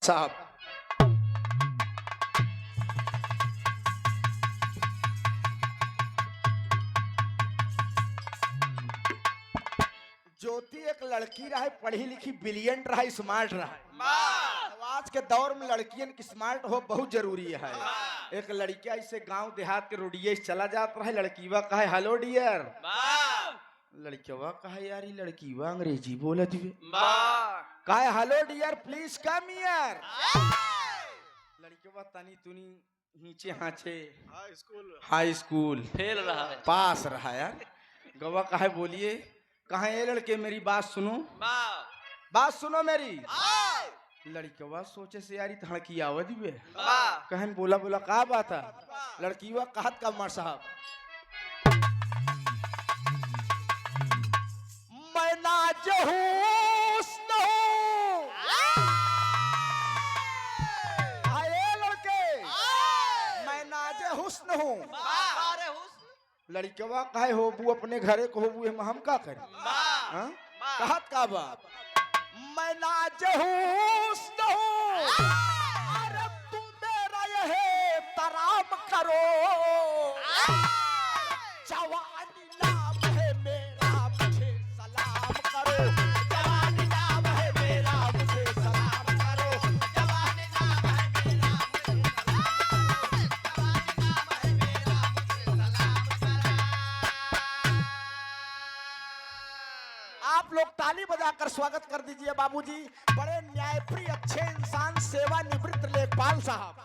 साहब। ज्योति एक लड़की रहा, पढ़ी लिखी, ब्रिलियंट रहा, स्मार्ट रहा। तो आज के दौर में लड़कियन की स्मार्ट हो बहुत जरूरी है। एक लड़किया इसे गांव देहात के रोडिये से चला जाता है, लड़कीवा कहे हेलो डियर, लड़किया कहे यार ये लड़कीवा अंग्रेजी बोलत हुए, कहे hello dear please come here. लड़किया तनी तुनी नीचे हाथे, हाई स्कूल फेल रहा है, पास रहा यार। गवा कहे बोलिए, कहे ये लड़के मेरी बात सुनो, बात सुनो मेरी। लड़कीवा सोचे से यार हड़की आवत हुए, कहन बोला बोला का बात है। लड़कीवा कहत का मार साहब, मैं नाजहूस्न हूँ। आए लड़के, मैं नाजहुस्न हूँ। लड़कवा कहे होबू अपने घरे को होबू, हम का करें। कहत का बात, मैं नाजहुस्न हूँ, अरे तू मेरा यह तराम करो। जवानी नाम है मेरा मुझे सलाम करो, जवानी नाम है मेरा मुझे सलाम करो, जवानी नाम है मेरा मुझे आप लोग ताली बजाकर स्वागत कर दीजिए बाबूजी, बड़े न्यायप्रिय अच्छे इंसान, सेवानिवृत्त लेखपाल साहब।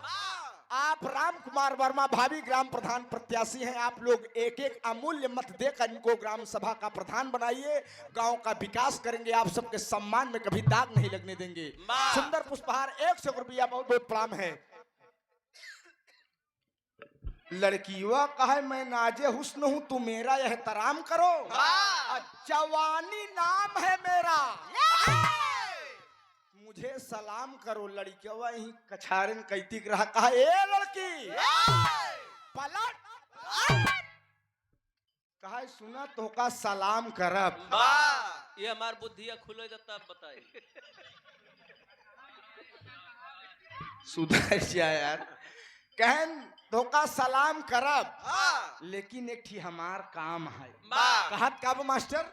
आप राम कुमार वर्मा भावी ग्राम प्रधान प्रत्याशी हैं। आप लोग एक एक अमूल्य मत देकर इनको ग्राम सभा का प्रधान बनाइए, गांव का विकास करेंगे, आप सबके सम्मान में कभी दाग नहीं लगने देंगे। सुंदर पुष्पहार 100 रुपया बहुत बहुत प्रणाम है। लड़कीवा कहे मैं नाजे हुस्न हूँ, तू मेरा यह तराम करो, जवानी नाम है मेरा मुझे सलाम करो। लड़कीवा यही कछारन कैती रहा, कहा ए लड़की पलट, कहा सुना तो का सलाम करब। ये हमार बुद्धिया खुले तब बताई। सुधर जा यार, कहन धोखा सलाम करब, लेकिन एकठी हमार काम है। कहत का मास्टर,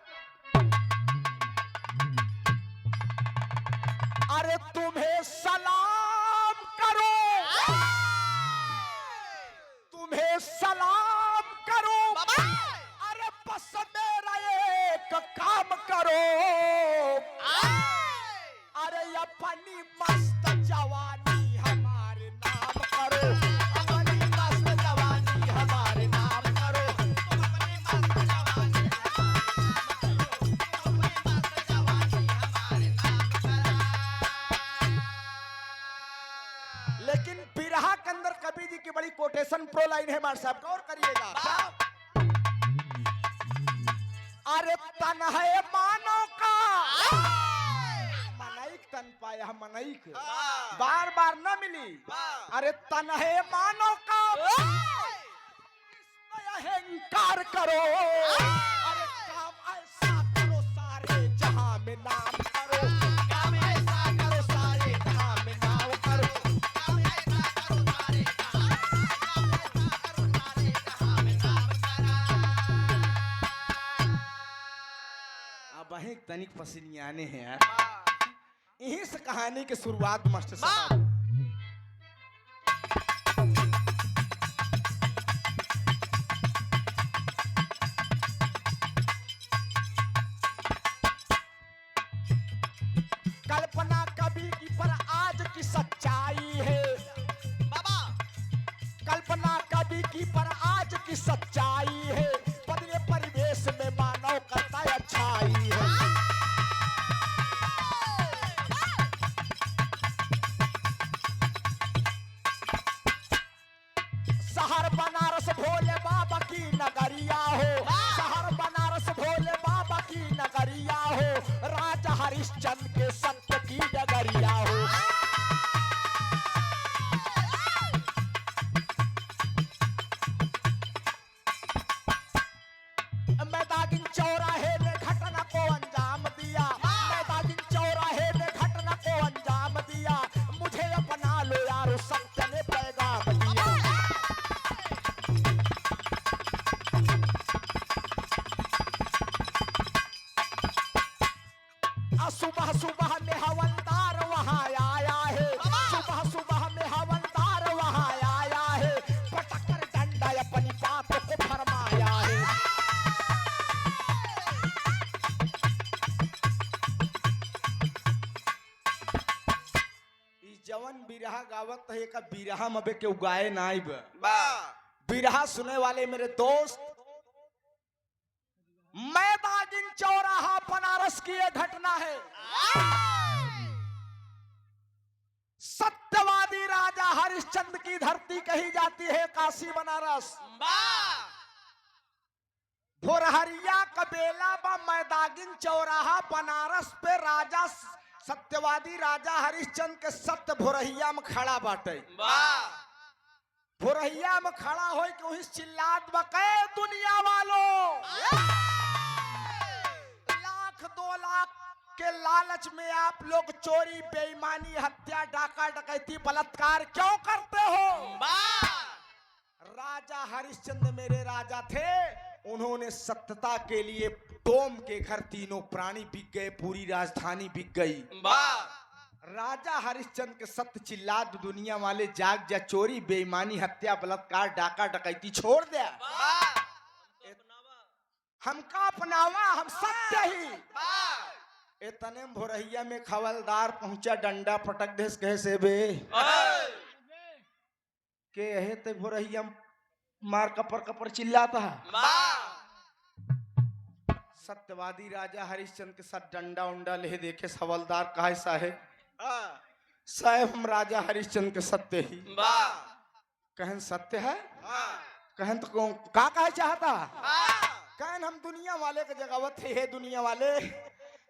अरे तुम्हें सलाम करो, तुम्हें सलाम करो, अरे बस मेरा एक काम करो, अरे अपनी मस्त जवानी हमारे नाम करो, अपनी मस्त जवानी हमारे नाम करो, अपनी मस्त जवानी हमारे नाम करो। लेकिन बिरहा के अंदर कबीर जी की बड़ी कोटेशन प्रो लाइन है मार साहब, गौर करिएगा। अरे तन है मानो का, मनैक तन पाया मनैक, बार बार न मिली। अरे तन है मानो का, अहंकार करो, अरे काम ऐसा करो सारे जहां में नाम करो, काम ऐसा करो सारे जहां में नाम करो, काम ऐसा करो सारे जहां में नाम करो। अब वहीं तनिक पसीनियाने हैं यार, यहीं से कहानी की शुरुआत मास्टर साहब। कल्पना कभी की पर आज की सच्चाई है बाबा, कल्पना कभी की पर आज की सच्चाई है, बदले परिवेश में मानव करता अच्छाई है। शहर बनारस भोले बाबा की नगरिया हो, शहर बनारस भोले बाबा की नगरिया हो, राजा हरिश्चंद्र के सत्य की डगरिया हो। मैदागिन चौराहे ने घटना को अंजाम दिया, मैदागिन चौराहे ने घटना को अंजाम दिया, मुझे जवन बिरहा गावत है का बिरहा मबे के उगाए नाइब बा बिरहा सुने वाले मेरे दोस्त, मैदागिन चौराहा बनारस की यह घटना है। सत्यवादी राजा हरिश्चंद्र की धरती कही जाती है काशी बनारस। भोरहरिया कबेला व मैदागिन चौराहा बनारस पे राजा सत्यवादी राजा हरिश्चंद्र के सत्य भोरहिया में खड़ा बाटे। भोरहिया में खड़ा हो के वही चिल्लात बके दुनिया वालों, लाख 2 लाख के लालच में आप लोग चोरी बेईमानी हत्या डाका डकैती बलात्कार क्यों करते हो? राजा हरिश्चंद्र मेरे राजा थे, उन्होंने सत्यता के लिए डोम के घर तीनों प्राणी बिक गए, पूरी राजधानी बिक गई। राजा हरिश्चंद्र के सत्य चिल्लात दुनिया वाले जाग जा, चोरी बेईमानी हत्या बलात्कार डाका डकैती छोड़ दिया, हमका अपनावा, हम सत्य ही। इतने भोरहिया में खवलदार पहुंचा, डंडा पटक देस कहे से बे के है ते भोरहिया मार कपर कपर चिल्लाता है। सत्यवादी राजा हरिश्चंद्र के साथ डंडा उंडा ले देखे हवलदार कहा साहेब हम राजा हरिश्चंद्र के सत्य ही। कहन सत्य है? कहन तो कौन का कहे चाहता? कहन हम दुनिया वाले के जगावत है, दुनिया वाले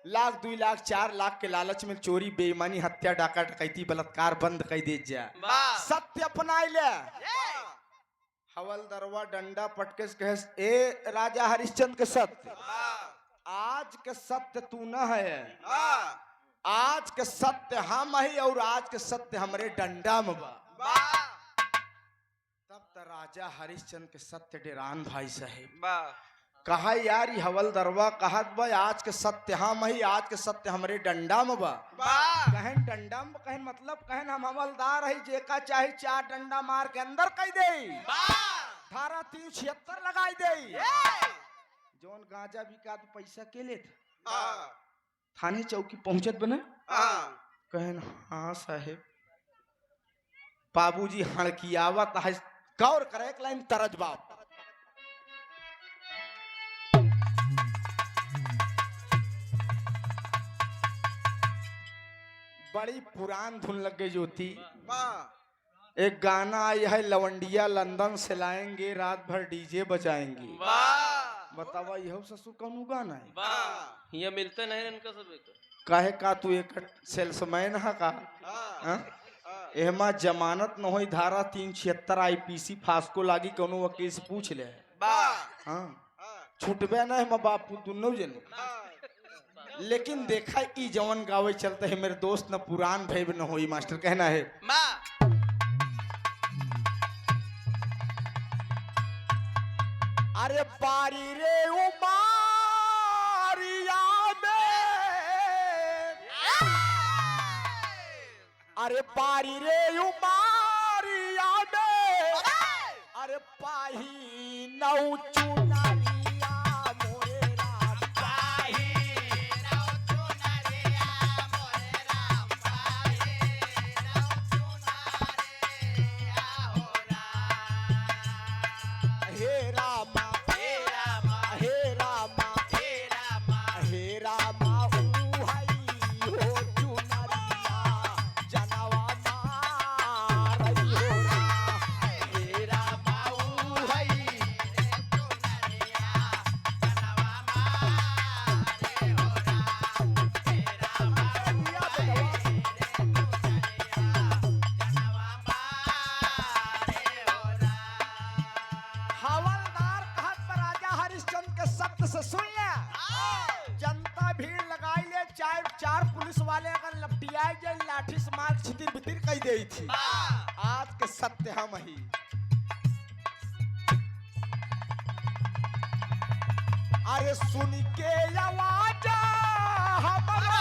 लाख 2 लाख 4 लाख के लालच में चोरी बेईमानी हत्या डाका डकैती बलात्कार बंद कर दे जा, सत्य अपनाई ले। हवलदारवा डंडा पटके कहे ए राजा हरिश्चंद्र के सत्य, आज के सत्य तू न है, आज के सत्य हम ही और आज के सत्य हमरे डंडा में बा। तब तो राजा हरिश्चंद्र के सत्य डेरान भाई साहेब कहा यार ये हवलदारवा कहत बा आज के सत्य हम ही, आज के सत्य हमरे डंडा में बा। कहन डंडा में कहन मतलब कहन हम हवलदार है, जेका चाहे 4 डंडा मार के अंदर कह दे, धारा 376 लगाई दे। जोन गांजा बिका तो पैसा के ले थाने चौकी पहुंचत बने। कहन हाँ साहेब, बाबूजी हड़कियावत है, गौर करे एक लाइन तरज बाप। बड़ी पुरान धुन लग गई ज्योति। एक गाना आया है, लवंडिया लंदन से लाएंगे, रात भर डीजे बजाएंगे। बतावा यह ससुर कौन गाना है? ये मिलते नहीं इनका सब काहे का तू एक सेल्समैन है का? एहमा जमानत न होई, धारा 376 आईपीसी फास्को लागी, कोनो वकील से पूछ ले। हाँ छुटबे ना है बापू दोनों जन। लेकिन देखा ई जवन गावे चलते है मेरे दोस्त न पुरान भाई न होई, मास्टर कहना है अरे पारी रे उमारिया में, अरे पारी रे उमारिया में, अरे पाही नौ चुनरिया मोरे राम, पाही नौ चुनरिया मोरे राम, पाही नौ चुनरिया हो राम। हे रामा हे रामा हे रामा हे रामा हे रामा ऊ हई हो चुनरिया जनवा मारई हो राम। हे रामा ऊ हई चुनरिया जनवा मारे हो राम। हे रामा ऊ हई चुनरिया जनवा मारे हो राम। हवलदार कहत पर राजा हरिश्चंद्र के सत्य से सुन ले, जनता भीड़ लगाई ले, 4 पुलिस वाले अगर लपटियाए जाए लाठी से मार छितिर बितिर कह दे थी। आज के सत्य हम ही। अरे सुन के आवाज हमारा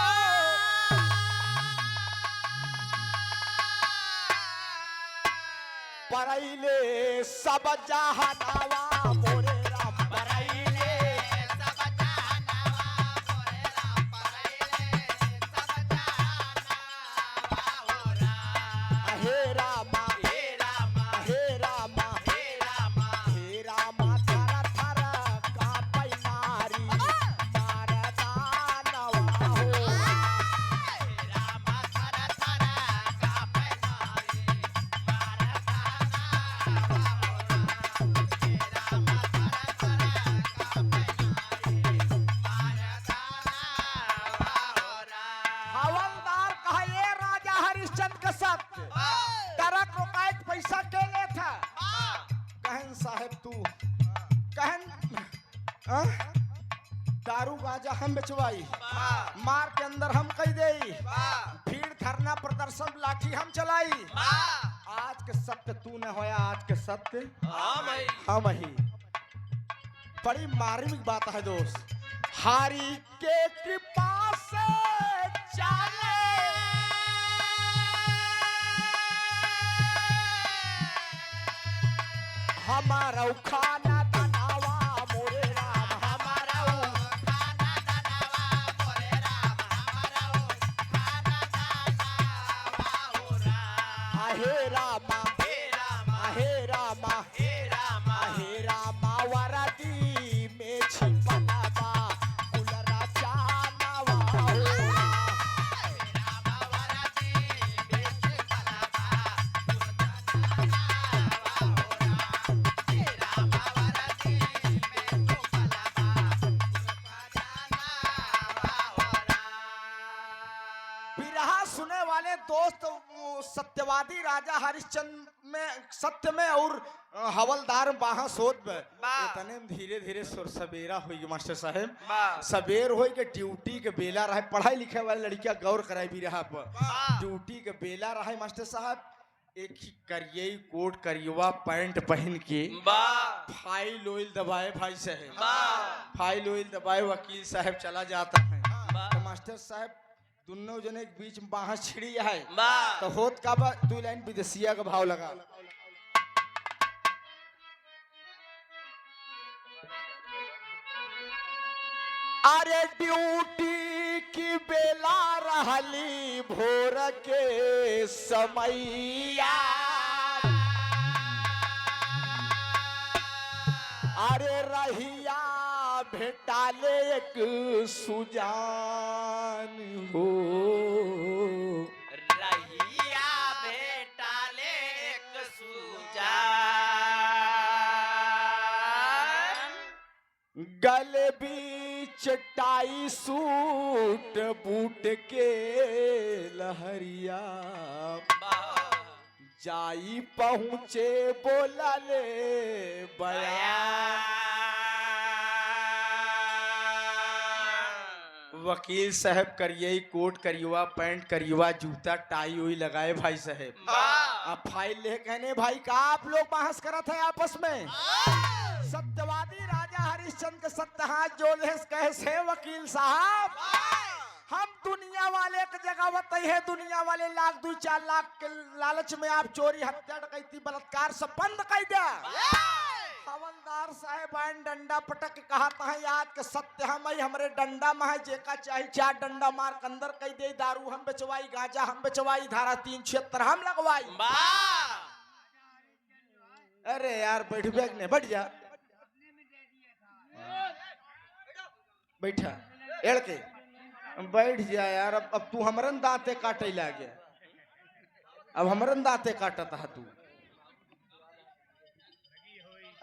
परैले सब जहानावा मोरे राम, परैले सब जहानावा मोरे राम, परैले सब जहानावा हो राम। से ट्रक रोकाए पैसा के ले था कहन साहब तू कहन दारू गांजा हम बेचवाई मार के अंदर हम कही दे भीड़ धरना प्रदर्शन लाठी हम चलाई आज के सत्य तू न होया आज के सत्य हम ही बड़ी मार्मिक बात है दोस्त हारी के कृपा से चले हमारा खाना तनावा मोरे राम हमारा खाना तनावा मोरे राम हमारा खाना तनावा हो राम आहे रामा हे रामा हे रामा हे रामा हे रामा वरदी में छिपना बा गुलरा चानावा हो हे रामा वरदी में छिपना बा बिरहा सुने वाले दोस्त सत्यवादी राजा हरिश्चंद्र में सत्य में और हवलदार बाहासोद में इतने धीरे धीरे सवेरा हुई मास्टर साहब सवेर हो के ड्यूटी के बेला रहे पढ़ाई लिखे वाले लड़कियां गौर कराए बिरहा पर ड्यूटी के बेला रहे मास्टर साहब एक ही करिए कोट करिएवा पैंट पहन के फाइल ऑयल दबाए भाई साहब फाइल ऑयल दबाए वकील साहब चला जाता है तो मास्टर साहब दोनों जने के बीच में बाहर छिड़ी है तो होत का बा दो लाइन विदेशिया का भाव लगा अरे ड्यूटी की बेला रहली भोर के समैया अरे रहिया भेटाले एक सुजान हो रहिया भेटाले एक सुजान गले बीच टाई सूट बूट के लहरिया जाई पहुँचे बोला ले बयान वकील साहब करिए कोट करिएवा पैंट करिएवा जूता टाई उई लगाए भाई साहब अब फाइल ले कहने भाई का आप लोग बहस करत है आपस में सत्यवादी राजा हरिश्चंद्र के सत्य हाथ जोड़े कैसे वकील साहब हम दुनिया वाले के जगह बताई है दुनिया वाले लाख 2-4 लाख के लालच में आप चोरी हत्या डकैती बलात्कार सब बंद कर दे हवलदार साहेब आइन डंडा पटक के कहा था आज के सत्य हम हमरे डंडा में है जेका चाहे 4 डंडा मार के अंदर कह दे दारू हम बेचवाई गांजा हम बेचवाई धारा 376 हम लगवाई अरे यार बैठ बैग ने बैठ जा बैठा एड़ के बैठ जा यार अब तू हमरन दांते काटे लागे अब हमरन दांते काटता है तू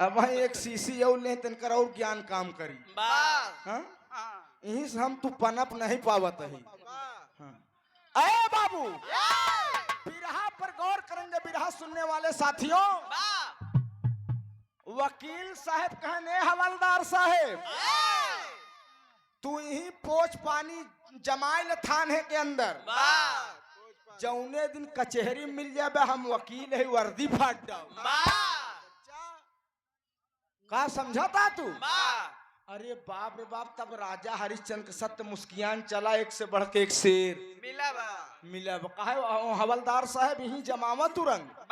अब वही एक सीसी और ले तनकर और ज्ञान काम करी हाँ यही से हम तू पनप नहीं पावत है अरे बाबू बिरहा पर गौर करेंगे बिरहा सुनने वाले साथियों वकील साहब कहने हवलदार साहब तू यही पोछ पानी जमाइल थाने के अंदर जौने दिन कचहरी मिल जाए हम वकील है वर्दी फाट जाओ का समझाता तू अरे बाप रे बाप तब राजा हरिश्चंद्र के सत्य मुस्कियान चला एक से बढ़ के एक शेर मिला कहा हवलदार साहब यही जमावा तुरंत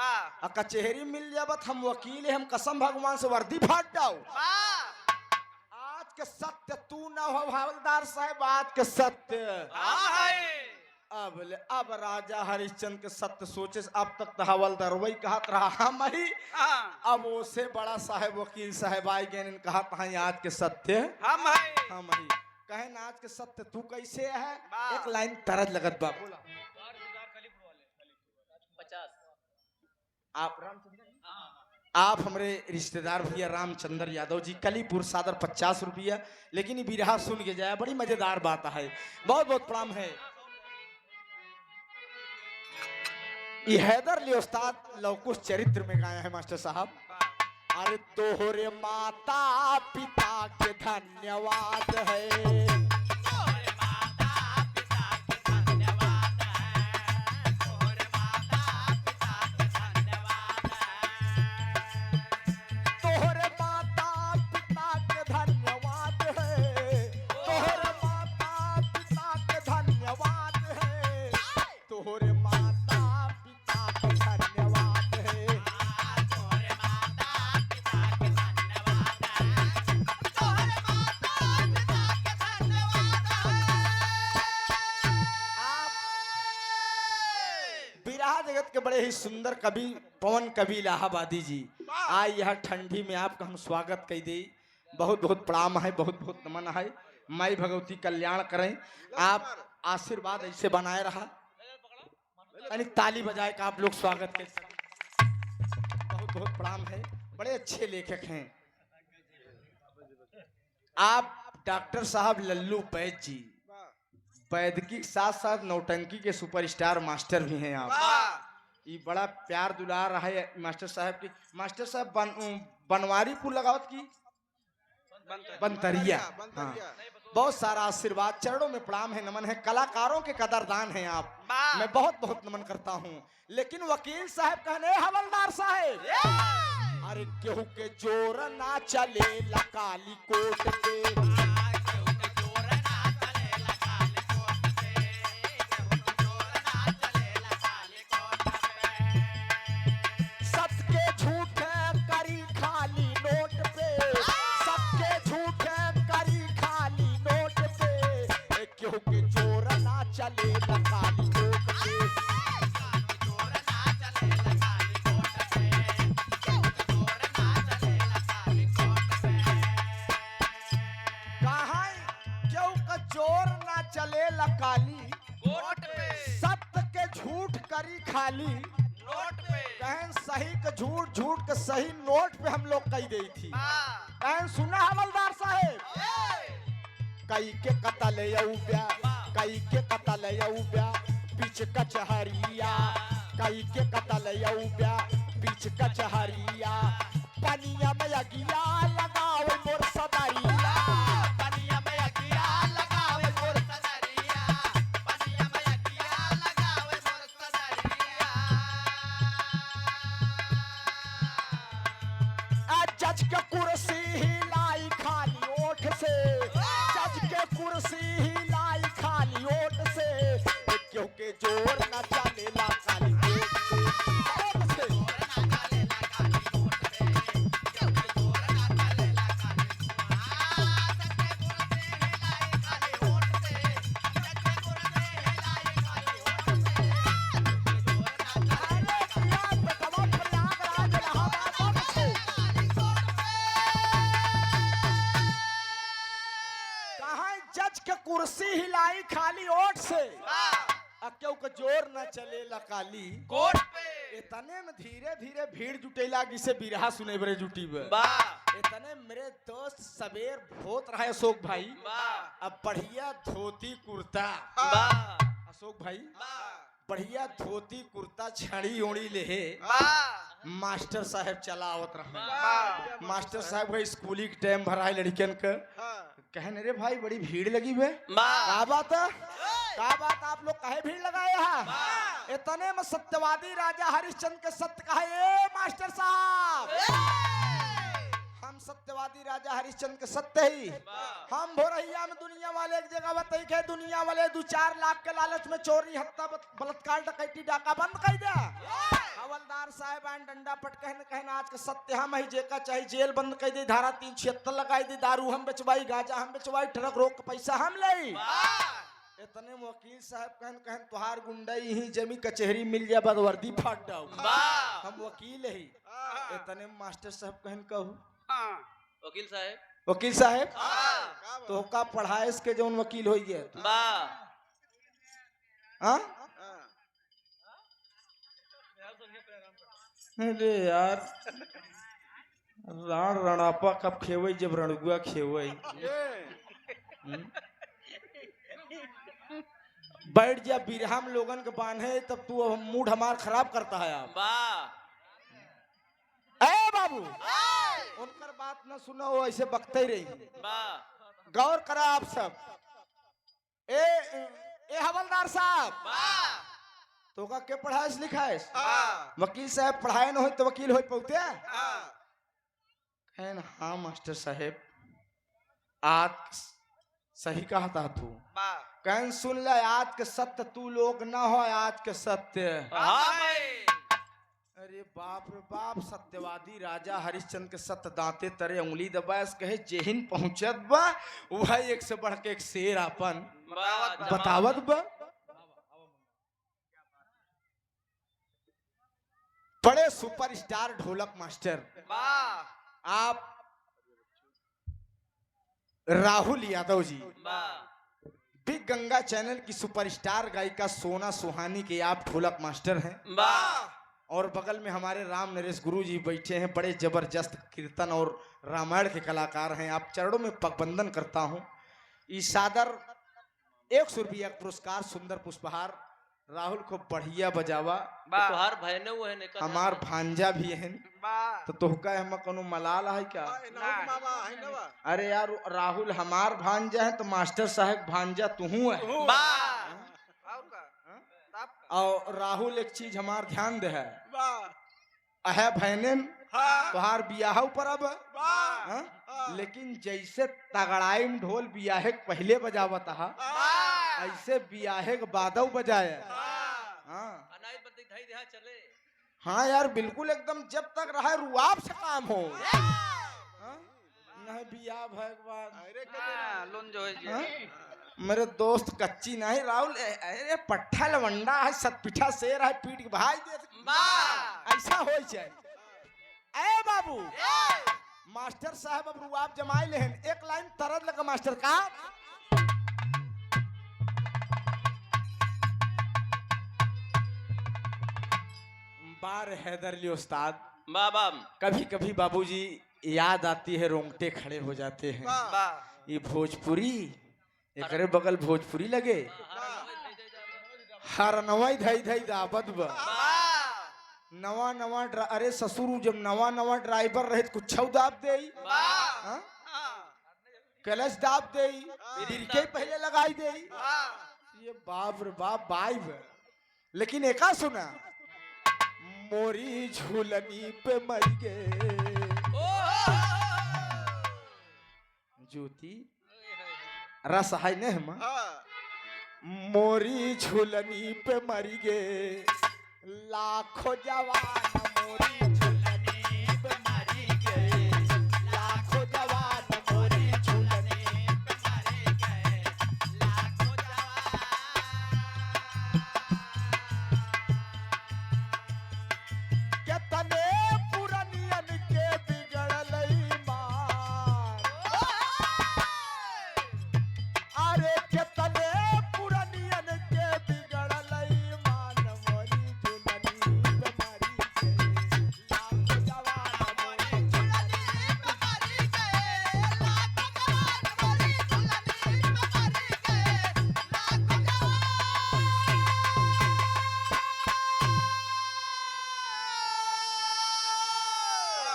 कचहरी मिल जाबत हम वकील है हम कसम भगवान से वर्दी फाट जाओ आज के सत्य तू ना हो हवलदार साहब आज के सत्य अब राजा हरिश्चंद्र के सत्य सोचे अब तक तो हवलदार वही कहा रहा हम ही अब उसे बड़ा साहब वकील साहब आए गए कहा था आज के सत्य हम ही कहे ना आज के सत्य तू कैसे है एक लाइन तरज लगत बा बोला आप हमारे रिश्तेदार भैया रामचंद्र यादव जी कलीपुर सादर 50 रुपया लेकिन ये बिरहा सुन के जाए बड़ी मजेदार बात है बहुत बहुत प्रणाम है ये हैदर अली उस्ताद लवकुश चरित्र में गाया है मास्टर साहब। अरे तोहरे माता पिता के धन्यवाद है, तोहरे माता पिता के धन्यवाद है, तोहरे माता पिता के धन्यवाद है, तोहरे माता पिता के धन्यवाद है, तोहरे माता पिता के धन्यवाद है, तोहरे माता पिता के धन्यवाद है। तोहरे माता पिता के धन्यवाद है, तोहरे माता पिता के धन्यवाद है। आप बिरहा जगत के बड़े ही सुंदर कवि पवन कवि इलाहाबादी जी आज यह ठंडी में आपका हम स्वागत कर दे। बहुत बहुत प्रणाम है, बहुत बहुत नमन है। माई भगवती कल्याण करें, आप आशीर्वाद ऐसे बनाए रहा, यानी ताली बजाए का आप लोग स्वागत कर सकें। बहुत बहुत प्रणाम है, बड़े अच्छे लेखक हैं आप। डॉक्टर साहब लल्लू पैद जी वैदिकी के साथ साथ नौटंकी के सुपरस्टार मास्टर भी हैं आप। ये बड़ा प्यार दुलार रहा है मास्टर साहब की। मास्टर साहब बनवारीपुर लगावत की बनतरिया, हाँ, बहुत सारा आशीर्वाद, चरणों में प्रणाम है, नमन है। कलाकारों के कदरदान हैं आप, मैं बहुत बहुत नमन करता हूँ। लेकिन वकील साहब कहने हवलदार साहब, अरे केहू के जोर ना चले काली कोट पे, सबके झूठे करी खाली नोट पे, सबके झूठे करी खाली नोट पे, केहू के जोर ना चले काली कोट पे। कहाँ केहू का जोर ना चले काली कोट पे, सत्य के झूठ करी खाली नोट पे, कहन सही का झूठ, झूठ का सही नोट पे हम लोग कही गई थी। कहन सुना हवलदार साहेब, कई के कतल यऊब्या, कई के कतल यऊब्या बीच कचहरिया, कई के कतल यऊब्या बीच कचहरिया, पनिया में अगिया लगावे मोर सदारिया, पनिया में अगिया लगावे मोर सदरिया, पनिया में अगिया लगावे मोर सदरिया। जज के कुर्सी हिलाई खाली ओठ से, जज के कुर्सी हिलाई खाली ओठ से, क्योंकि जोर न चलेला काली ओठ से, ओठ से। अरे पिया बेटवा प्रयागराज इलाहाबाद ओठ से। कहाँ जज के कुर्सी हिलाई खाली ओठ से, क्यों का जोर न चले काली कोट पे, इतने में धीरे धीरे भीड़ जुटेला जिसे बिरहा सुने बरे जुटी बे। इतने मेरे दोस्त सबेर होत रहा अशोक भाई, अब बढ़िया धोती कुर्ता, अशोक भाई बढ़िया धोती कुर्ता छड़ी ओड़ी ले मास्टर साहब चलावत रहे। मास्टर साहब का स्कूली के टाइम भरा है लड़कियन का, कहने रे भाई बड़ी भीड़ लगी बे, क्या बात है, क्या बात आप लोग कहे भीड़ लगाए हैं। इतने में सत्यवादी राजा हरिश्चंद्र के सत्य कहा, ए मास्टर साहब हम सत्यवादी राजा हरिश्चंद्र के सत्य ही, हम भोरहिया में दुनिया वाले एक जगह बताई के दुनिया वाले 2-4 लाख के लालच में चोरी हत्या बलात्कार डकैती डाका बंद कर दे। हवलदार साहब आन डंडा पटके कहना आज के सत्य हम ही जेका चाहे जेल बंद कर दे, धारा 376 लगाई दी, दारू हम बेचवाई, गांजा हम बेचवाई, ट्रक रोक के पैसा हम ले। इतने वकील साहब कहन तुहार गुंडा ही जमी कचहरी मिल जाए बाद वर्दी फाट जाओ, हम वकील ही। इतने मास्टर साहब कहू वकील साहब तो का पढ़ाए इसके जौन वकील हो गया। हाँ अरे यार राण रणापा कब खेवई जब रणगुआ खेवई। बैठ जा बिरहा में लोगन के बांधे तब तू अब मूड हमार खराब करता है आप। ए बाबू उनकर बात न सुनो, वो ऐसे बकते ही रही। गौर करा आप सब। ए हवलदार साहब, तो का के पढ़ाए लिखा है? वकील साहब पढ़ाए न हो तो वकील हो पौते? हाँ मास्टर साहेब, आज सही कहा था तू। कहन सुन ले, आज के सत्य तू लोग ना हो, आज के सत्य। अरे बाप रे बाप, सत्यवादी राजा हरिश्चंद्र के सत्य दांते तरे उंगली दबास कहे जेहिन पहुंचत बा वह एक से बढ़ के एक शेर अपन बतावत बा। बड़े सुपरस्टार ढोलक मास्टर आप राहुल यादव जी, बिग गंगा चैनल की सुपरस्टार गायिका सोना सुहानी के आप ढोलक मास्टर हैं। और बगल में हमारे राम नरेश गुरु जी बैठे हैं, बड़े जबरदस्त कीर्तन और रामायण के कलाकार हैं। आप चरणों में पगबंदन करता हूं। इस सादर 100 रुपया पुरस्कार सुंदर पुष्पहार राहुल को बढ़िया बजावा। तोहार बहने हुए ने हमार भांजा भी है तो तोहका हम कोनो मलाल है क्या? अरे यार राहुल हमार भांजा है तो मास्टर साहब भांजा तू है। और राहुल एक चीज हमार ध्यान दे है, अहे बहने तोहार बियाह पर अब लेकिन जैसे तगड़ाई में ढोल बियाहे पहले बजावत हा ऐसे बियाहे के बादव बजाए। हाँ यार बिल्कुल एकदम, जब तक रहा रुआब से काम हो। नहीं बियाह भगवान मेरे दोस्त कच्ची नहीं राहुल, अरे पट्ठा लवंडा है, सतपिठा शेर है, पीट के भाई दे ऐसा हो जाए। ए बाबू मास्टर साहब अब रुआब जमाई लेहन, एक लाइन तरद लगा मास्टर का। बार हैदरली उस्ताद कभी कभी बाबूजी याद आती है, रोंगटे खड़े हो जाते हैं। ये भोजपुरी एकरे बगल भोजपुरी लगे हर नवा धई धई दाबत बा। नवा नवा अरे ससुर जब नवा नवा ड्राइवर रहे कुछ दाब दे, कलश दाब दे, डिरके पहले लगाई दे। ये बाप रे बाप बाइब। लेकिन एका सुना, मोरी झूलनी पे मर गए ज्योति रस है न मां, मोरी झूलनी पे मर गए लाखों जवान, मोरी झूलनी पे मर गए लाखों जवान, मोरी झूलनी पे मर गए लाखों जवान। कितने पुरनियन के बिगड़ल ईमान, अरे कितने पुरनियन के बिगड़ल ईमान, मोरी झूलनी पे मर गए लाखों जवान, मोरी झूलनी पे मर गए लाखों जवान, मोरी झूलनी पे मर गए लाखों जवान।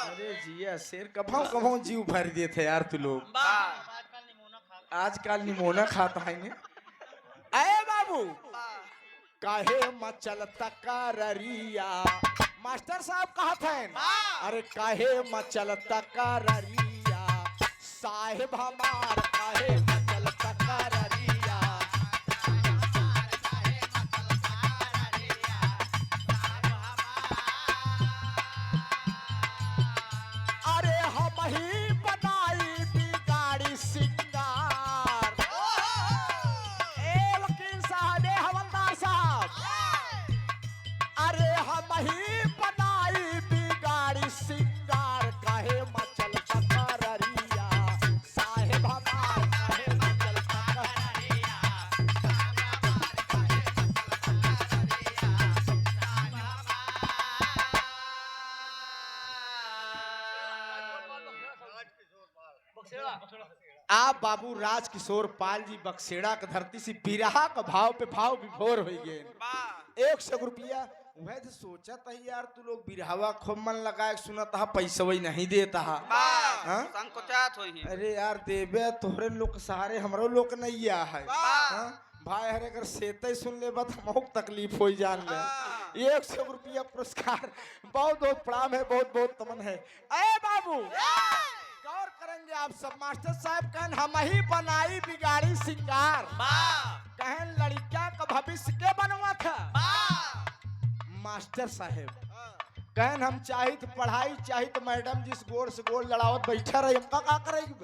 अरे जिया शेर कभाऊ कभाऊ जीव भर दिए थे यार तू लोग। आजकल निमोना खाता है ने। अरे बाबू काहे मचल तकरिया, मास्टर साहब कहा थे अरे काहे मचल तकरिया, साहिब हमार काहे मचल तकरिया, अरे हम ही बनाई बिगाड़ी सिंगार। ए वकील साहब, ए हवलदार साहब, अरे हम ही बनाई बिगाड़ी सिंगार, काहे मचल तकरिया, साहिब हमार काहे मचल तकरिया। आप बाबू राज किशोर पाल जी बक्सेड़ा के धरती से बिरहा का भाव पे भाव विभोर हो गए। 100 रुपया वह तो सोचा था यार तू लोग बिरहवा खूब मन लगाए सुनत हा पैसा वही नहीं देता हा। हाँ? संकोचात होई अरे यार देवे तोहरे लोग सहारे हमरो लोग नहीं आ है। हाँ? भाई हरे अगर सेते सुन ले बात हमको तकलीफ हो जान ले। 100 रुपया पुरस्कार बहुत बहुत प्रणाम है, बहुत बहुत तमन है। अरे बाबू गौर करेंगे आप सब। मास्टर साहब कहन हम ही बनाई बिगाड़ी सिंगार, कहन लड़किया का भविष्य के बनवा था मास्टर साहब। कहन हम चाहित पढ़ाई चाहित मैडम जिस गोल से गोल लड़ावत बैठा रहे हमका का करेगी।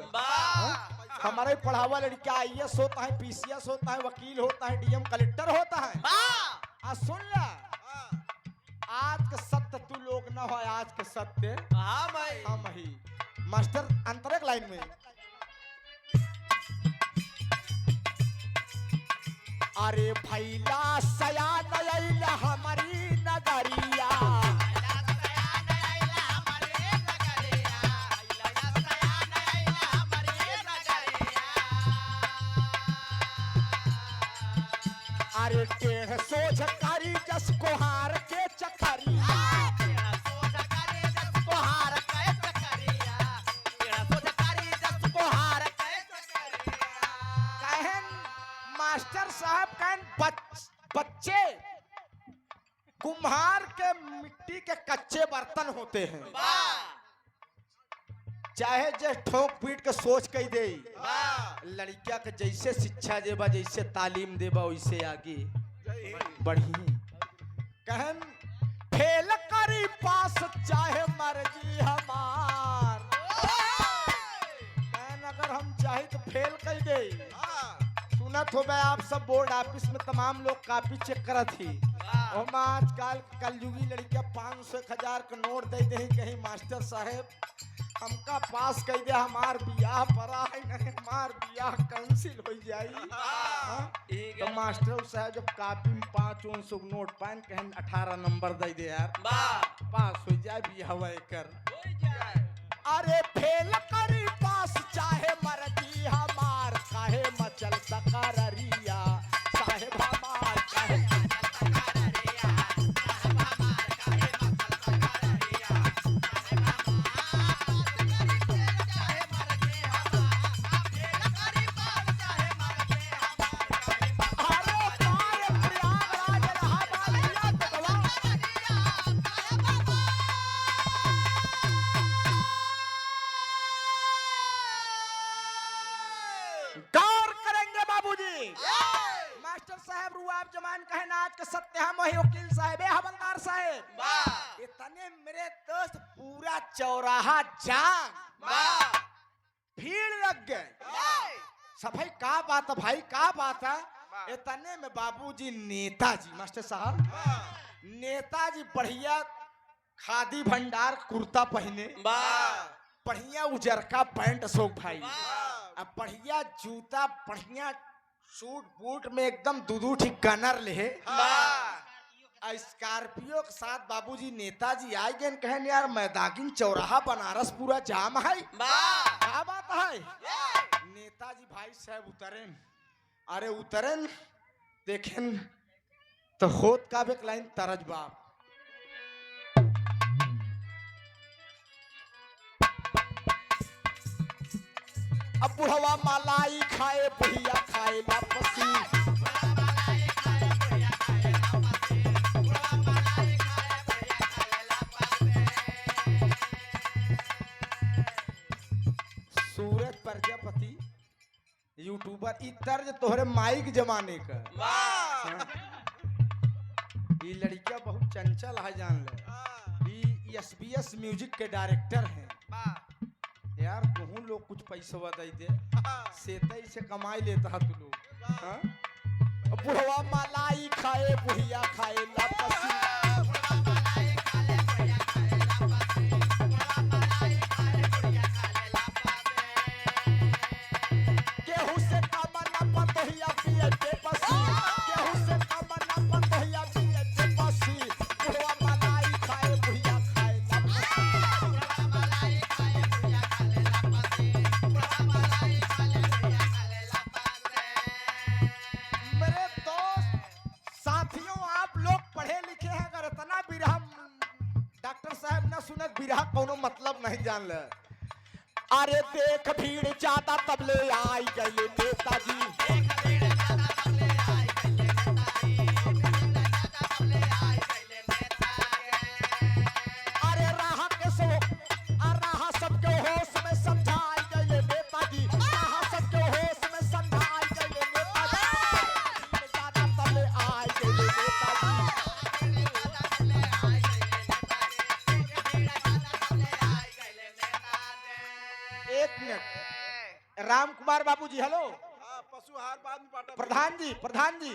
हमारे पढ़ावा लड़का IAS होता है, PCS होता है, वकील होता है, DM कलेक्टर होता है। सुन ला आज के सत्य तू लोग न हो, आज के सत्य हम ही। मास्टर अंतरिक लाइन में अरे भैला सया नयला हमारी नगरिया, अरे टेढ़ सोझ कारी जस कोहार के चकरिया, मास्टर साहब कहन बच्चे कुम्हार के मिट्टी के कच्चे बर्तन होते हैं, चाहे जे ठोक पीट के सोच कही दे। लड़किया के जैसे शिक्षा देबा जैसे तालीम देबा वैसे आगे बढ़ी। कहन फेल करी पास चाहे मर्जी हमार, कहन अगर हम चाहे तो फेल कर दे। सुनत हो गए आप सब बोर्ड ऑफिस में तमाम लोग कॉपी चेक करत ही। आजकल कलयुगी लड़कियां 500-1000 का नोट दे दे कहीं मास्टर साहब हमका पास कर दे, हमार बियाह पड़ा है नहीं, हमार बियाह कैंसिल हो जाई। तो मास्टर साहब जब कॉपी में 500 नोट पान कहीं 18 नंबर दे दे यार पास हो जाए बियाह कर। अरे फेल करी पास चाहे मर्जी हमार, काहे मचल सकरिया साहेब हमार, काहे गौर करेंगे बाबूजी। मास्टर साहब रुआब जमान कहे आज के सत्य हम वही वकील साहब है हवलदार साहब। इतने मेरे दोस्त पूरा चौराहा जाम भीड़ लग गए। सफाई का बात है भाई, का बात है। इतने में बाबूजी नेताजी मास्टर साहब नेताजी बढ़िया खादी भंडार कुर्ता पहने, बढ़िया उजरका पैंट अशोक भाई, अब बढ़िया जूता, बढ़िया सूट बूट में एकदम दूधू ठीक गनर ले स्कॉर्पियो के साथ बाबूजी नेताजी आए गए। कहन यार मैदागिन चौराहा बनारस पूरा जाम है, क्या बात है। नेताजी भाई साहब उतरेन, अरे उतरेन देखें तो होत का भी लाइन तरज बाप। अब बुढ़वा मलाई खाए बुढ़िया खाए लापसी, सूरज प्रजापति यूट्यूबर ई तर्ज तोहरे माइक जमाने का। ये लड़कियां बहुत चंचल है जान ले। ये SBS म्यूजिक के डायरेक्टर हैं यार। तू लोग कुछ पैसा दे दे सेते से कमाई लेता है तू लोग। बुढ़वा मलाई खाए बुढ़िया खाए लापसी, केहू से कमर न पतोहिया पिए के पसी, केहू से कमर न पतोहिया पिए के पसी। बुढ़वा मलाई खाए बुढ़िया खाए लापसी, न सुनत बिरहा कोनो मतलब नहीं जान ले। अरे देख भीड़ ज्यादा तबले आई गए नेताजी। अरे राह के सो राह सबके होश में समझाई गए नेताजी। राह सबके होश में समझाई गए नेताजी। ज्यादा तबले आई गए नेताजी। एक मिनट राम कुमार बाबू जी हेलो। पशु आहार बाद में बांटा। प्रधान जी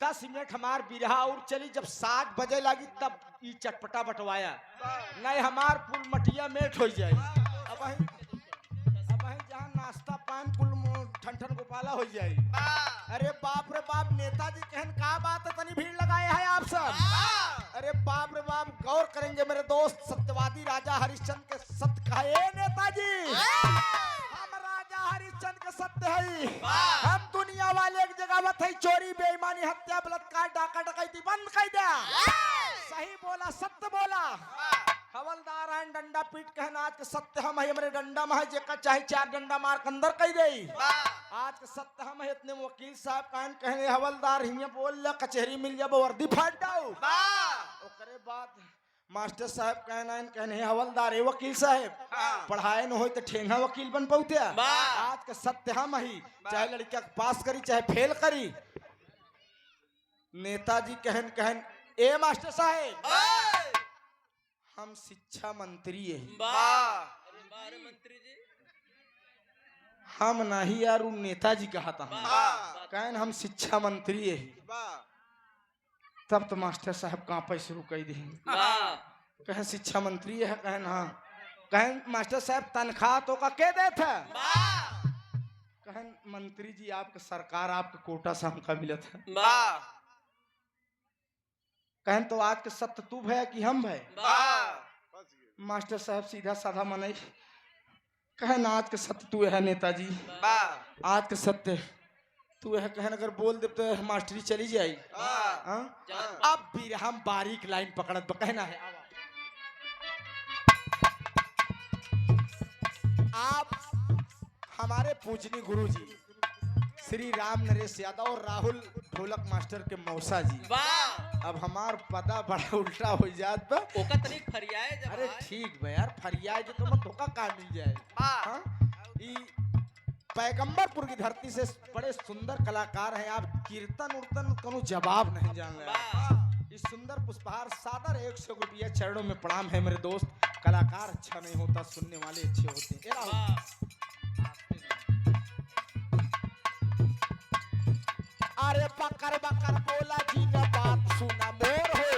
10 मिनट हमार बिरहा और चली। जब 7 बजे लगी तब ई चटपटा बटवाया नहीं हमार पुल मटिया मेट हो जाए। अब वहीं जहाँ नाश्ता पान पुल ठन गोपाला हो जाए। अरे बाप रे बाप नेताजी कहन का बात है तनी भीड़ लगाए है आप सब। अरे बाप रे बाप गौर करेंगे मेरे दोस्त सत्यवादी राजा हरिश्चंद्र के सत्य का। ए नेताजी हम राजा हरिश्चंद्र के सत्य है। हम दुनिया वाले एक जगह मत है चोरी बेईमानी हत्या बलात्कार डाका डकैती बंद कर दिया। सही बोला सत्य बोला। हवलदार आन डंडा पीट कहना आज के सत्य हम है। हमरे डंडा में है जेका चाहे 4 डंडा मार के अंदर कह दे। आज के सत्य हम है। इतने वकील साहब कान कहने हवलदार हिया बोल ला कचहरी मिल जा वर्दी फाड़ दाओ। ओकरे बाद मास्टर साहब कहने हवलदार ए वकील साहब पढ़ाए न हो तो ठेंगा वकील बन पौते। आज के सत्य हम ही चाहे लड़का पास करी चाहे फेल करी। नेताजी कहन ए मास्टर साहब हम शिक्षा मंत्री है। मंत्री जी हम नहीं यार उ नेताजी कहा था। कहन हम शिक्षा मंत्री है। तब तो मास्टर साहब कांपे शुरू कर दी। कहें शिक्षा मंत्री है कहन हाँ। कहन मास्टर साहब तनख्वाह तो का के दे था। कहन मंत्री जी आपके सरकार आपके कोटा से हमका मिला था। कहन तो आज के सत्य तू भय कि हम भय। मास्टर साहब सीधा साधा मनई कहन आज के सत्य तू है नेताजी। आज के सत्य तू है कहन अगर बोल दे तो मास्टरी चली जाए। अब भी हम बारीक लाइन पकड़त कहना है। आप हमारे पूजनी गुरु जी श्री राम नरेश यादव और राहुल ढोलक मास्टर के मौसा जी। अब हमार पता बड़ा उल्टा हो जात बा। ओका तनिक फरियाए जब अरे ठीक बा यार फरियाए जो तो मत धोखा का मिल जाए। हाँ? ई पैगंबरपुर की धरती से बड़े सुंदर कलाकार हैं। आप कीर्तन उर्तन कोनो जवाब नहीं जान रहे। इस सुंदर पुष्पहार सादर 100 रुपया चरणों में प्रणाम है मेरे दोस्त। कलाकार अच्छा नहीं होता सुनने वाले अच्छे होते हैं। अरे बकर बकर बोला जी ने बात सुना मोर हो।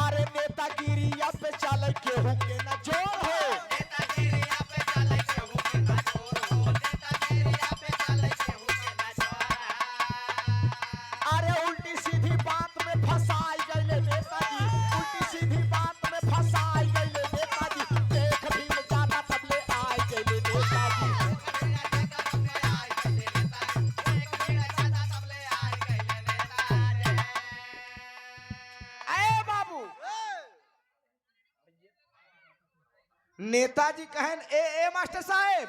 अरे नेतागिरी पे चले केहू के न जोर हो। अरे उल्टी सीधी बात में फंसाई गए नेताजी। उल्टी सीधी बात में फंसाई गए नेताजी। देख भीड़ ज्यादा तबले आई गए नेताजी। ए बाबू नेताजी कहन ए मास्टर साहब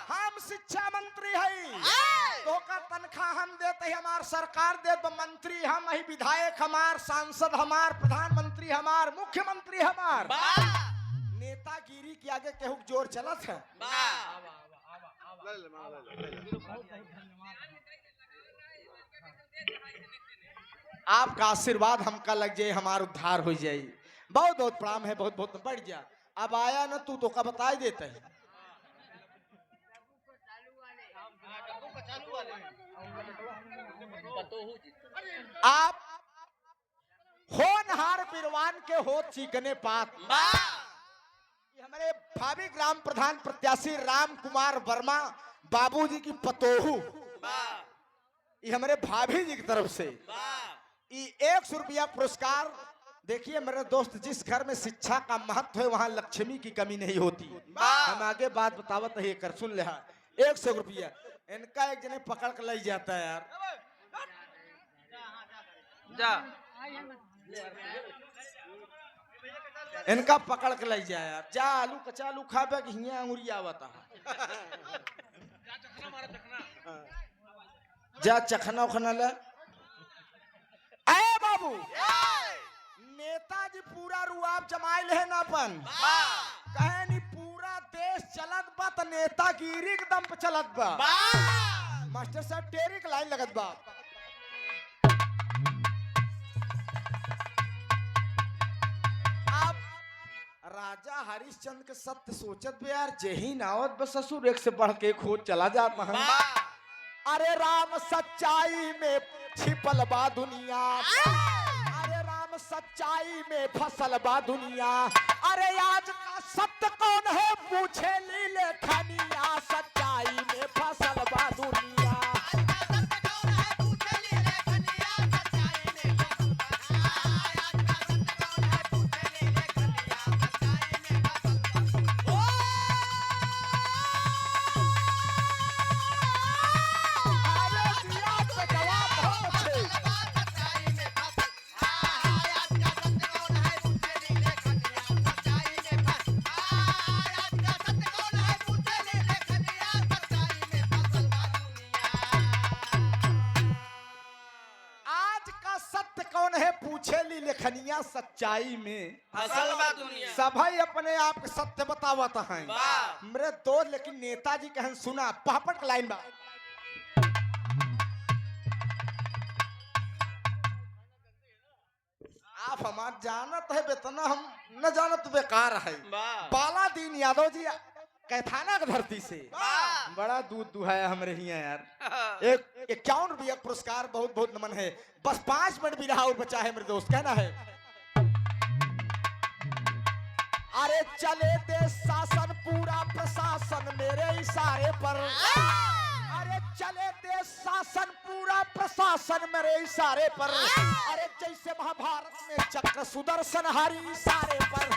हम शिक्षा मंत्री है। तो का तनख्वाह हम देते हैं हमार सरकार देत। मंत्री हम ही विधायक हमार सांसद हमार प्रधानमंत्री हमार मुख्यमंत्री हमार। नेतागिरी के आगे केहू जोर चलत है। आपका आशीर्वाद हमका लग जाए हमार उद्धार हो जाए। बहुत बहुत प्रणाम है। बहुत बहुत बढ़ जा। अब आया ना तू तो का बता ही देता है। आप होनहार बिरवान के हो चिकने पात। ये हमारे भावी ग्राम प्रधान प्रत्याशी राम कुमार वर्मा बाबूजी की पतोहू। ये हमारे भाभी जी की तरफ से ये 100 रुपया पुरस्कार। देखिए मेरे दोस्त जिस घर में शिक्षा का महत्व है वहां लक्ष्मी की कमी नहीं होती। हम आगे बात बतावत है कर सुन ले। 100 रुपया इनका एक जने पकड़ के ले जाता है यार। जा इनका पकड़ के ले जा यार। जा आलू कच्चा आलू खा पे कि हियां अंगुरिया आवता है। जा चखना उखना ले। अरे बाबू नेताजी पूरा रुआब जमाए ले ना अपन कहे नी पूरा देश चलत बा त नेतागिरी के दम पे चलत बा। मास्टर साहब टेरी के लाइन लगत बा। अब राजा हरिश्चंद्र के सत्य सोचत बे यार जेही नावत बस ससुर एक से बढ़ के खोज चला जाता है। अरे राम सच्चाई में छिपल बा दुनिया। अरे राम सच्चाई में फसल बा दुनिया। अरे आज का सत्य कौन है पूछे ली लेखनिया। सच्चाई में फसल बा दुनिया। पूछेली लेखनिया सच्चाई में फसल बा दुनिया। सभी अपने आप के सत्य बतावत हैं मेरे दोस्त। लेकिन नेताजी कहन सुना पहपट लाइन बा। आप हमार जानत है बेतना हम न जानत बेकार है। बाला दीन यादव जी कैथाना की धरती से बड़ा दूध दुहाया हमरे हिया यार। एक 51 रुपया पुरस्कार बहुत बहुत नमन है। बस 5 मिनट भी रहा और बचा है मेरे दोस्त कहना है। अरे चले देश शासन पूरा प्रशासन मेरे इशारे पर। अरे चले देश शासन पूरा प्रशासन मेरे इशारे पर। अरे जैसे महाभारत में चक्र सुदर्शन हरि इशारे पर।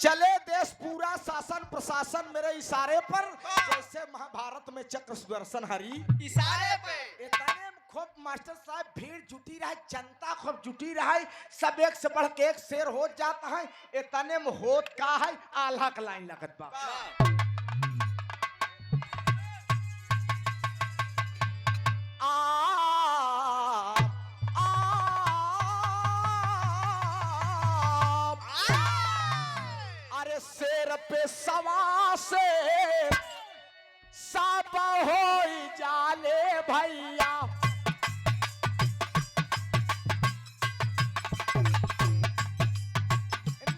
चले देश पूरा शासन प्रशासन मेरे इशारे पर। जैसे महाभारत में चक्र सुदर्शन हरि इशारे पे। इतने में खूब मास्टर साहब भीड़ जुटी रहे जनता खूब जुटी रहे। सब एक से बढ़ के एक शेर हो जाता है। इतने में होत का है आल्हा का लाइन लगत बा। शेर पे सवा से सब हो जाले भैया।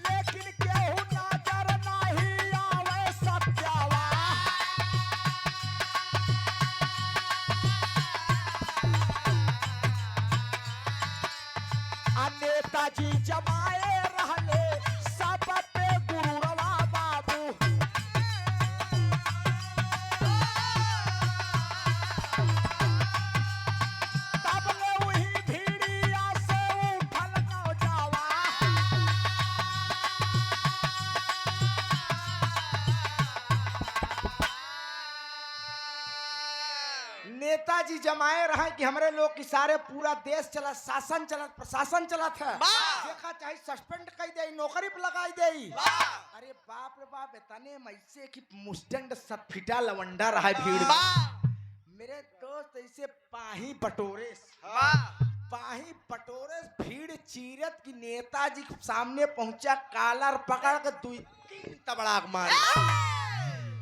लेकिन केहू नजर नहीं आवे सत्यावा। नेताजी जमाए रहले सब पे गुरुरवा बाबू। तब ले वही भीड़िया से उठल नौजवा। नेताजी जमाए रहे कि हमारे लोग की सारे पूरा देश चला शासन चला प्रशासन चला था। देखा चाहे सस्पेंड कर दे नौकरी पे लगाई दे। अरे बाप रे बाप इतने मैसे कि मुस्टंड सफिटा लवंडा रहा भीड़ में। मेरे दोस्त ऐसे पाही बटोरे भीड़ चीरत की नेताजी के सामने पहुंचा कालर पकड़ के 2-3 तबड़ाक मारे।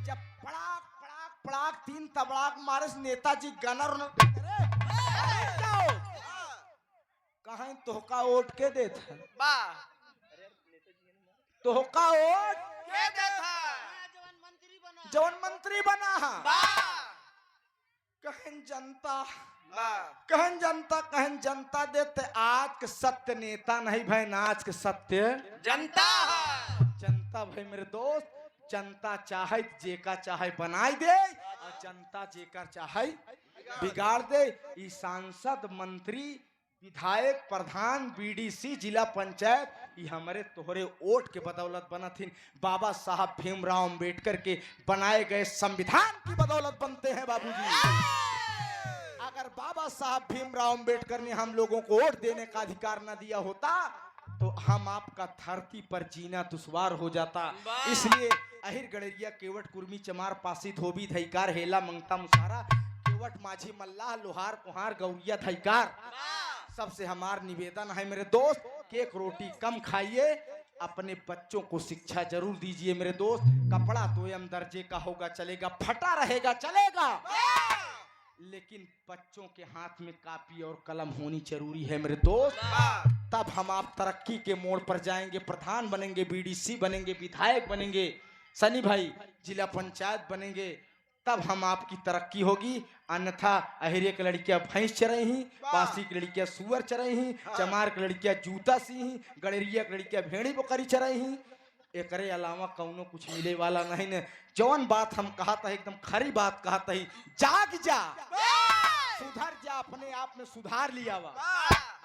जब पड़ाक पड़ाक 3 तबड़ाक मारे नेताजी गनर कहीं तोहका ओट के देता। तोहका ओट के देता। जवन मंत्री बना कहीं जनता कहन जनता देते आज के सत्य नेता नहीं भाई नाच के सत्य जनता जनता भाई मेरे दोस्त जनता चाहे जेका चाहे बनाई दे और जनता जेकर चाहे बिगाड़ दे। ई सांसद मंत्री विधायक प्रधान बीडीसी जिला पंचायत ये हमारे तोहरे वोट के बदौलत बनथिन। बाबा साहब भीमराव अंबेडकर के बनाए गए संविधान की बदौलत बनते हैं बाबूजी। अगर बाबा साहब भीमराव अंबेडकर ने हम लोगों को वोट देने का अधिकार न दिया होता तो हम आपका धरती पर जीना दुश्वार हो जाता। इसलिए अहिर गड़रिया केवट कुर्मी चमार पासी धोबी धैकार हेला मंगता मुसारा केवट माझी मल्लाह लोहार कुहार गौरिया धैकार सबसे हमार निवेदन है मेरे दोस्त केक रोटी कम खाइए, अपने बच्चों को शिक्षा जरूर दीजिए मेरे दोस्त। कपड़ा दोयम दर्जे का होगा चलेगा, फटा रहेगा चलेगा, लेकिन बच्चों के हाथ में कापी और कलम होनी जरूरी है मेरे दोस्त। तब हम आप तरक्की के मोड़ पर जाएंगे, प्रधान बनेंगे, बीडीसी बनेंगे, विधायक बनेंगे, सनी भाई जिला पंचायत बनेंगे, तब हम आपकी तरक्की होगी। अन्यथा अहिरे की लड़कियां भैंस चरही, पासी की लड़कियां सुअर चरही, चमार की लड़कियां जूता सीही, गड़ेरिया की लड़कियां भेड़ी बकरी चरही। एकरे अलावा कौनो कुछ मिले वाला नहीं ने। जौन बात हम कहता है एकदम खरी बात कहता है, जाग जा सुधर जा, अपने आप में सुधार लिया वा,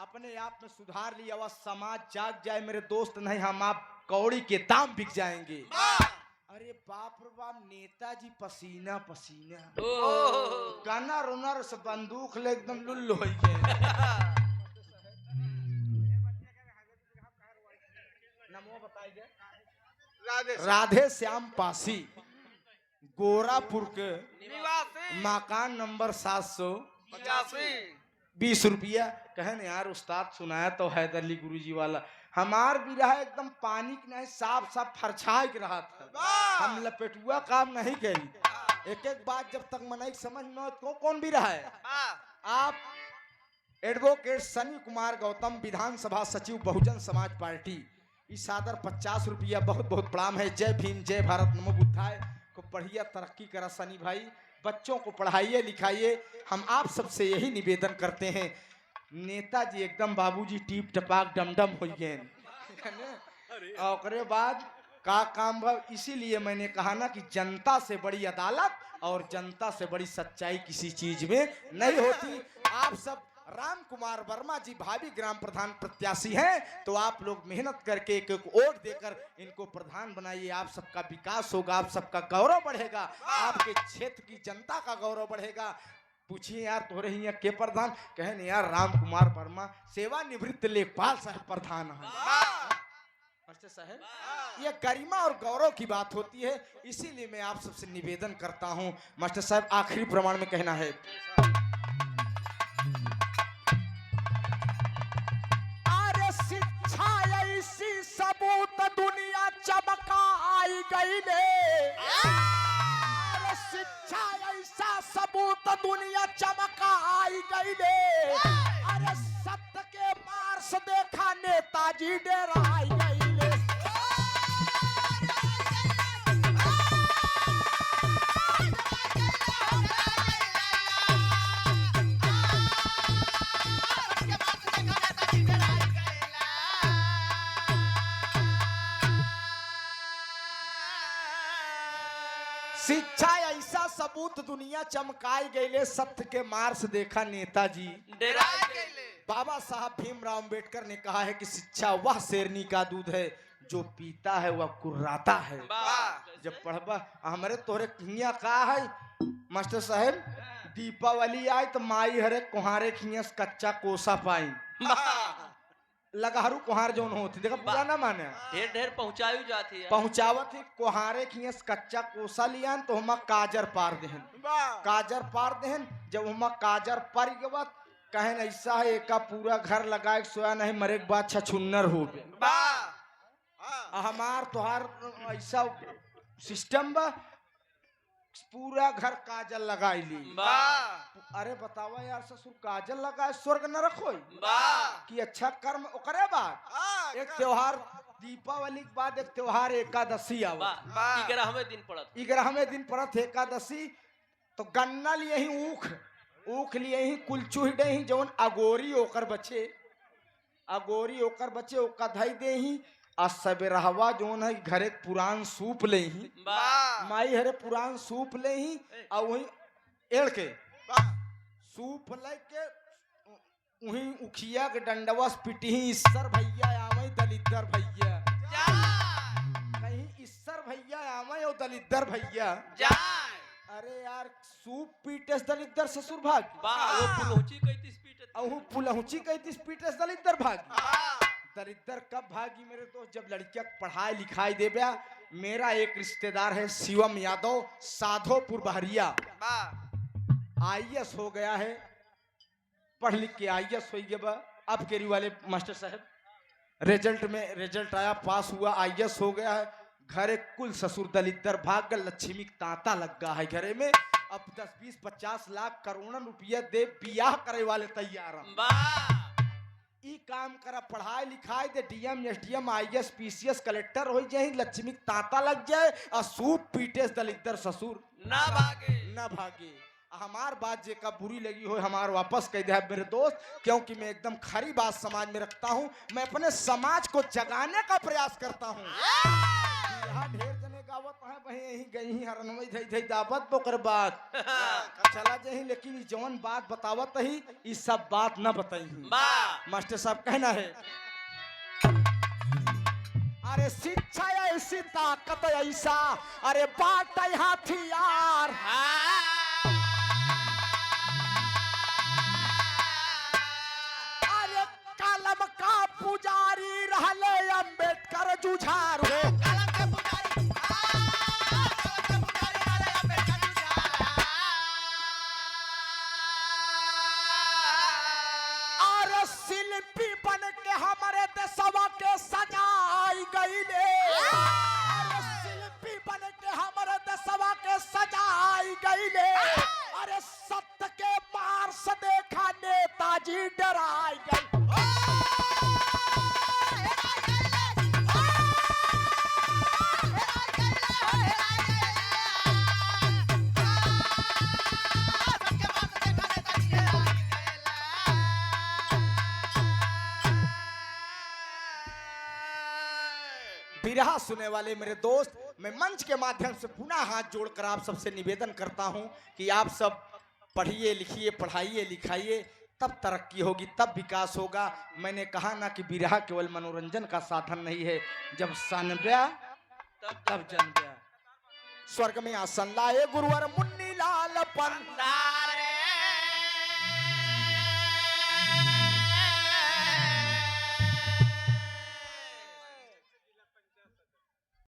अपने आप में सुधार लिया वा, समाज जाग जाए मेरे दोस्त, नहीं हम आप कौड़ी के दाम बिक जाएंगे। अरे बाप रे बाप नेताजी पसीना पसीना गाना रोनर से बंदूक ले एकदम लुल्लु हो गए। नमो बताइए राधे श्याम पासी गोरापुर के निवासी मकान नंबर 785 20 रुपया। कहन यार उस्ताद सुनाया तो हैदर अली गुरुजी वाला हमार भी रहा एकदम पानी की नहीं साफ साफ फरछा के रहा था। हम लपेटुआ काम नहीं करी। एक एक बात जब तक मनाई समझ में तो कौन भी रहा है। आप एडवोकेट सनी कुमार गौतम विधानसभा सचिव बहुजन समाज पार्टी इस सादर 50 रुपया बहुत बहुत प्रणाम है। जय भीम जय भारत नमो बुद्धाय। को बढ़िया तरक्की करा सनी भाई, बच्चों को पढ़ाइए लिखाइए। हम आप सबसे यही निवेदन करते हैं। नेताजी एकदम बाबूजी टीप टपाक डमडम हो गए और बाद का काम भाव। इसीलिए मैंने कहा ना कि जनता से बड़ी अदालत और जनता से बड़ी सच्चाई किसी चीज में नहीं होती। आप सब राम कुमार वर्मा जी भावी ग्राम प्रधान प्रत्याशी हैं, तो आप लोग मेहनत करके एक एक वोट देकर इनको प्रधान बनाइए। आप सबका विकास होगा, आप सबका गौरव बढ़ेगा, आपके क्षेत्र की जनता का गौरव बढ़ेगा। पूछिए यार तोरे ही के प्रधान कहे यार राम कुमार वर्मा सेवानिवृत्त लेखपाल साहब प्रधान है। मास्टर साहब ये गरिमा और गौरव की बात होती है। इसीलिए मैं आप सबसे निवेदन करता हूं। मास्टर साहब आखिरी प्रमाण में कहना है, अरे शिक्षा ऐसी सबूत दुनिया चमका आई गई ने, अरे शिक्षा ऐसा सबूत दुनिया चमका आई गई ने, अरे सत्य के मार से देखा नेताजी डेरा आई गई ने। शिक्षा ऐसा सबूत दुनिया चमकाई गईले, सत्य के मार से देखा नेताजी डराए गईले। बाबा साहब भीमराव अंबेडकर ने कहा है कि शिक्षा वह शेरनी का दूध है जो पीता है वह कुर्राता है। जब पढ़बा हमारे तोहरे खिया का है मास्टर साहब, दीपावली आए तो माई हरे कुहारे खियस कच्चा कोसा पाई लगाहरू कुहार जोन होती देखा पूरा ना माने ढेर ढेर पहुंचायू जाती है। पहुंचावत ही कुहारे खियस कच्चा कोसा लियान तो हम काजर पार देहन, काजर पार देहन। जब हम काजर पार गवत कहन ऐसा है एका पूरा घर लगाए सोया नहीं मरे के बाद छछुन्नर हो गए। हमार तोहार ऐसा सिस्टम बा पूरा घर काजल लगाई ली। अरे बतावा यार ससुर काजल लगाए स्वर्ग नरक होई कि अच्छा कर्म ओकरे बाद एक त्योहार दीपावली के बाद एक त्योहार एकादशी आवा। 11वें दिन पड़त 11वें दिन पड़त एकादशी तो गन्ना लिए ही ऊख ऊख लिए ही कुलचू ही दे ही जवन अगोरी ओकर बचे ओका धई दे ही आ सबेरहवा जोन है घरे पुरान सूप ले ही वाह माई हरे पुरान सूप ले ही आ वही एड़ के वाह सूप लेके वही उखिया के डंडवा से पिटी ईश्वर भैया आवे दलिद्दर भैया कहीं ईश्वर भैया आवे और दलिद्दर भैया अरे यार सूप पीटे से दलिद्दर ससुर भाग वाह वो पुलोची कहती स्पीड अहू पुलहुची कहती पीटे से दलिद्दर भाग दरिद्र कब भागी मेरे दोस्त जब लड़कियां पढ़ाई लिखाई दे बया मेरा एक रिश्तेदार है शिवम यादव साधोपुर बहरिया आईएएस हो गया है पढ़ लिख के आईएएस हो गया बा अब केरी वाले मास्टर साहब रिजल्ट आया पास हुआ आईएएस हो गया है घरे कुल ससुर दलिद्र भाग लक्ष्मी तांता लग गया है घरे में अब 10-20-50 लाख करोड़ों रुपया दे बियाह करे वाले तैयार हैं। वाह ई काम करा पढ़ाई लिखाई दे DM SDM IAS PCS collector हो जाए लक्ष्मी तांता लग जाए और सूप पीटे से दलिद्र ससुर ना भागे न भागे हमार बात जे का बुरी लगी हो हमार वापस कह दे मेरे दोस्त क्योंकि मैं एकदम खरी बात समाज में रखता हूँ मैं अपने समाज को जगाने का प्रयास करता हूँ यहाँ ढेर जने गावत है वही यही गई ही हरनवई धई धई दावत बोकर बात चला जाही लेकिन जौन बात बतावत ही ई सब बात न बताई वाह मास्टर साहब कहना है अरे शिक्षा ऐसी ताकत ऐसा अरे बाट हथियार अरे कलम का पुजारी रहले अम्बेडकर जुझार हो अरे शिल्पी बन के हमारे देशवा के सजाई गईले अरे शिल्पी बन के हमारे देशवा के सजाई गईले अरे सत्य के मार से देखा नेताजी डराई गई बिरहा सुने वाले मेरे दोस्त मैं मंच के माध्यम से पुनः हाथ जोड़कर आप सबसे निवेदन करता हूं कि आप सब पढ़िए लिखिए पढ़ाइए लिखाइए तब तरक्की होगी तब विकास होगा मैंने कहा ना कि बिरहा केवल मनोरंजन का साधन नहीं है जब सनब्या तब जनब्या स्वर्ग में आसन लाए गुरुवर मुन्नी लाल पंडाल